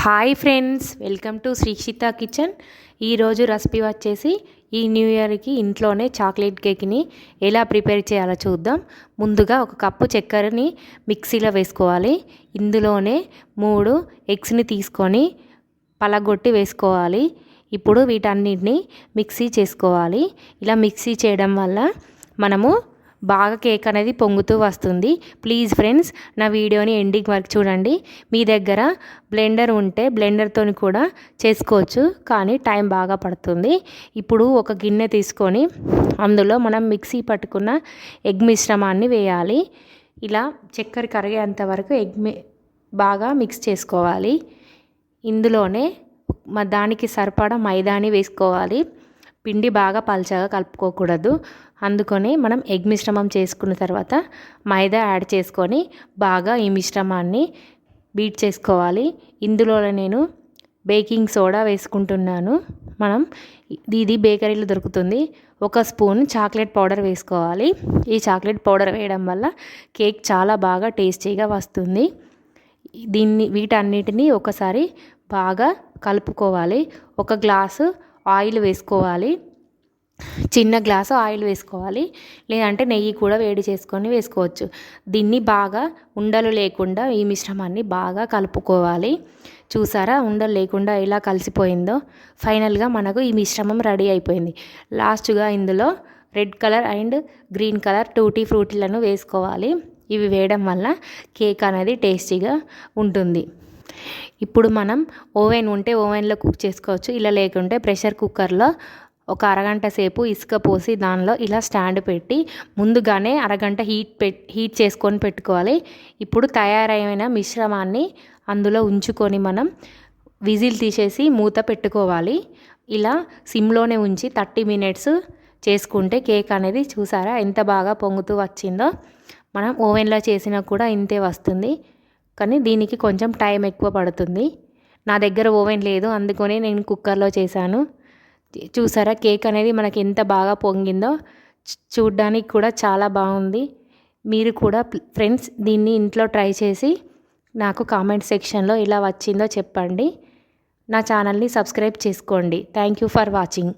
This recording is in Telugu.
Hi friends, welcome to Srikshitha kitchen. ఈరోజు రెసిపీ వచ్చేసి ఈ న్యూ ఇయర్కి ఇంట్లోనే చాక్లెట్ కేక్ని ఎలా ప్రిపేర్ చేయాలో చూద్దాం. ముందుగా ఒక కప్పు చక్కెరని మిక్సీలో వేసుకోవాలి. ఇందులోనే 3 ఎగ్స్ని తీసుకొని పలగొట్టి వేసుకోవాలి. ఇప్పుడు వీటన్నిటిని మిక్సీ చేసుకోవాలి. ఇలా మిక్సీ చేయడం వల్ల మనము బాగా కేక్ అనేది పొంగుతూ వస్తుంది. ప్లీజ్ ఫ్రెండ్స్, నా వీడియోని ఎండింగ్ వరకు చూడండి. మీ దగ్గర బ్లెండర్ ఉంటే బ్లెండర్తో కూడా చేసుకోవచ్చు, కానీ టైం బాగా పడుతుంది. ఇప్పుడు ఒక గిన్నె తీసుకొని అందులో మనం మిక్సీ పట్టుకున్న ఎగ్ మిశ్రమాన్ని వేయాలి. ఇలా చక్కెర కరిగేంత వరకు బాగా మిక్స్ చేసుకోవాలి. ఇందులోనే దానికి సరిపడా మైదాని వేసుకోవాలి. పిండి బాగా పల్చగా కలుపుకోకూడదు. అందుకని మనం ఎగ్ మిశ్రమం చేసుకున్న తర్వాత మైదా యాడ్ చేసుకొని బాగా ఈ మిశ్రమాన్ని బీట్ చేసుకోవాలి. ఇందులో నేను బేకింగ్ సోడా వేసుకుంటున్నాను. ఇది బేకరీలో దొరుకుతుంది. 1 స్పూన్ చాక్లెట్ పౌడర్ వేసుకోవాలి. ఈ చాక్లెట్ పౌడర్ వేయడం వల్ల కేక్ చాలా బాగా టేస్టీగా వస్తుంది. వీటన్నిటిని ఒకసారి బాగా కలుపుకోవాలి. 1 గ్లాసు ఆయిల్ వేసుకోవాలి. చిన్న గ్లాసు ఆయిల్ వేసుకోవాలి, లేదంటే నెయ్యి కూడా వేడి చేసుకొని వేసుకోవచ్చు. దీన్ని బాగా ఉండలు లేకుండా ఈ మిశ్రమాన్ని బాగా కలుపుకోవాలి. చూసారా, ఉండలు లేకుండా ఎలా కలిసిపోయిందో. ఫైనల్గా మనకు ఈ మిశ్రమం రెడీ అయిపోయింది. లాస్ట్గా ఇందులో red colour and green colour tutti ఫ్రూటీలను వేసుకోవాలి. ఇవి వేయడం వల్ల కేక్ అనేది టేస్టీగా ఉంటుంది. ఇప్పుడు మనం ఓవెన్ ఉంటే ఓవెన్లో కుక్ చేసుకోవచ్చు. ఇలా లేకుంటే ప్రెషర్ కుక్కర్లో ఒక అరగంట సేపు ఇసుక పోసి దానిలో ఇలా స్టాండ్ పెట్టి ముందుగానే అరగంట హీట్ చేసుకొని పెట్టుకోవాలి. ఇప్పుడు తయారైన మిశ్రమాన్ని అందులో ఉంచుకొని మనం విజిల్ తీసేసి మూత పెట్టుకోవాలి. ఇలా సిమ్లోనే ఉంచి 30 మినిట్స్ చేసుకుంటే కేక్ అనేది చూసారా ఎంత బాగా పొంగుతూ వచ్చిందో. మనం ఓవెన్లో చేసినా కూడా ఇంతే వస్తుంది, కానీ దీనికి కొంచెం టైం ఎక్కువ పడుతుంది. నా దగ్గర ఓవెన్ లేదు, అందుకని నేను కుక్కర్లో చేశాను. చూసారా కేక్ అనేది మనకి ఎంత బాగా పొంగిందో. చూడ్డానికి కూడా చాలా బాగుంది. మీరు కూడా ఫ్రెండ్స్ దీన్ని ఇంట్లో ట్రై చేసి నాకు కామెంట్ సెక్షన్లో ఎలా వచ్చిందో చెప్పండి. నా ఛానల్ని సబ్స్క్రైబ్ చేసుకోండి. Thank you for watching.